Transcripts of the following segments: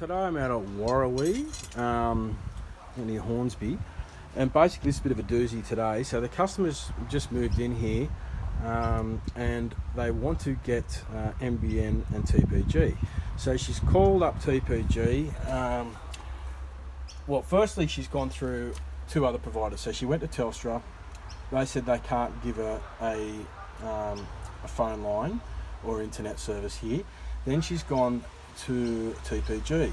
Today I'm out at Warrawee, near Hornsby, and basically this is a bit of a doozy today. So the customers just moved in here and they want to get NBN and TPG. So she's called up TPG. Well, firstly she's gone through two other providers. So she went to Telstra. They said they can't give her a phone line or internet service here. Then she's gone to TPG.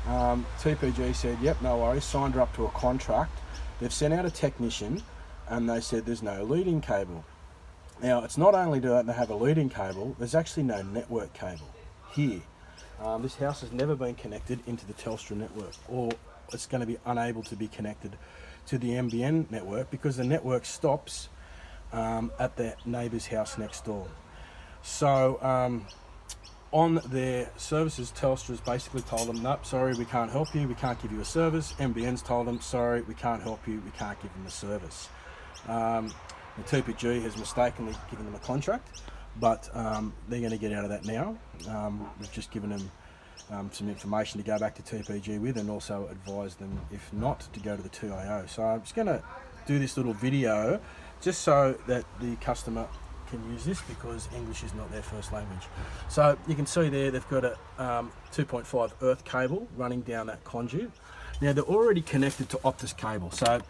TPG said, yep, no worries, signed her up to a contract. They've sent out a technician and they said there's no lead-in cable. Now, it's not only do they have a lead-in cable, there's actually no network cable here. This house has never been connected into the Telstra network, or it's going to be unable to be connected to the NBN network because the network stops at their neighbour's house next door. So on their services, Telstra's basically told them, nope, sorry, we can't help you, we can't give you a service. NBN's told them, sorry, we can't help you, we can't give them a service. The TPG has mistakenly given them a contract, but they're going to get out of that now. We've just given them some information to go back to TPG with, and also advise them, if not, to go to the TIO. So I'm just going to do this little video just so that the customer can use this, because English is not their first language. So you can see there they've got a 2.5 earth cable running down that conduit. Now they're already connected to Optus cable. So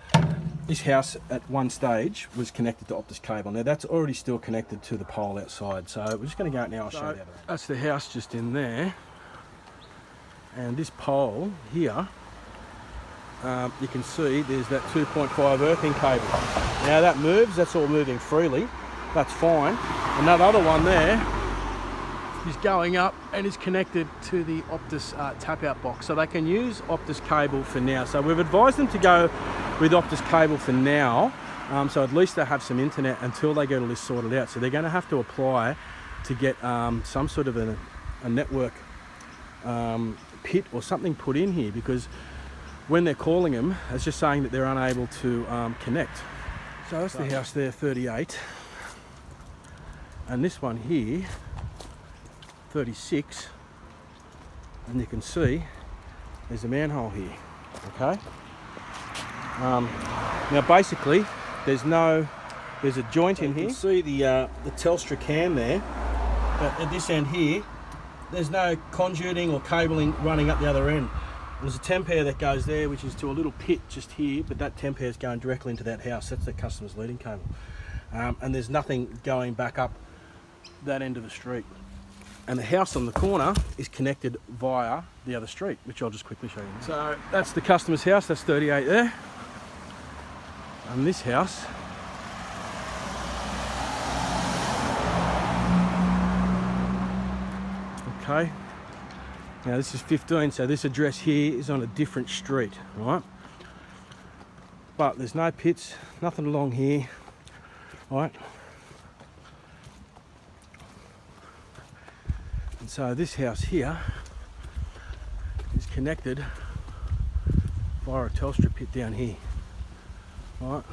this house at one stage was connected to Optus cable. Now that's already still connected to the pole outside. So we're just going to go out now and show you. That's the house just in there. And this pole here, you can see there's that 2.5 earthing cable. Now that moves, that's all moving freely. That's fine. And that other one there is going up and is connected to the Optus tap-out box. So they can use Optus cable for now. So we've advised them to go with Optus cable for now. So at least they have some internet until they get all this sorted out. So they're going to have to apply to get some sort of a network pit or something put in here, because when they're calling them, it's just saying that they're unable to connect. So that's the house there, 38. And this one here, 36, and you can see there's a manhole here, okay? Now basically, there's a joint in here. You can see the Telstra cam there, but at this end here, there's no conduiting or cabling running up the other end. There's a temp pair that goes there, which is to a little pit just here, but that temp pair is going directly into that house. That's the customer's leading cable. And there's nothing going back up that end of the street. And the house on the corner is connected via the other street, which I'll just quickly show you now. So that's the customer's house, that's 38 there. And this house, okay, now this is 15, so this address here is on a different street, right? But there's no pits, nothing along here, right? And so this house here is connected via a Telstra pit down here, right?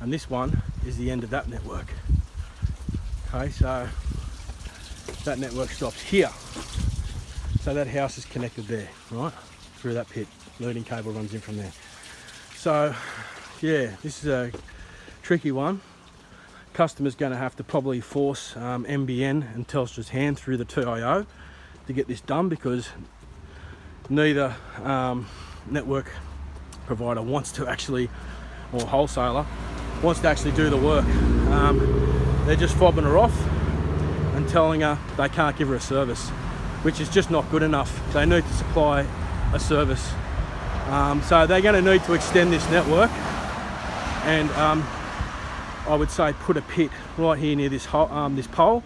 And this one is the end of that network. Okay, so that network stops here. So that house is connected there, right? Through that pit. Leading cable runs in from there. So, yeah, this is a tricky one. Customer's going to have to probably force NBN and Telstra's hand through the TIO to get this done, because neither network provider wants to actually, or wholesaler, wants to actually do the work. They're just fobbing her off and telling her they can't give her a service, which is just not good enough. They need to supply a service. So they're going to need to extend this network, and I would say put a pit right here near this pole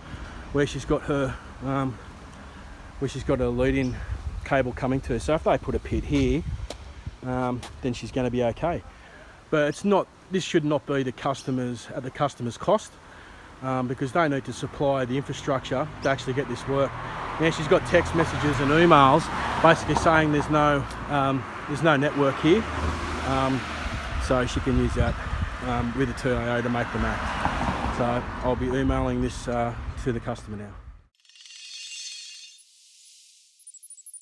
where she's got her lead-in cable coming to her. So if they put a pit here, then she's going to be okay. But it's not. This should not be at the customer's cost, because they need to supply the infrastructure to actually get this work. Now she's got text messages and emails basically saying there's no network here, so she can use that with the TIO to make them act. So I'll be emailing this to the customer now.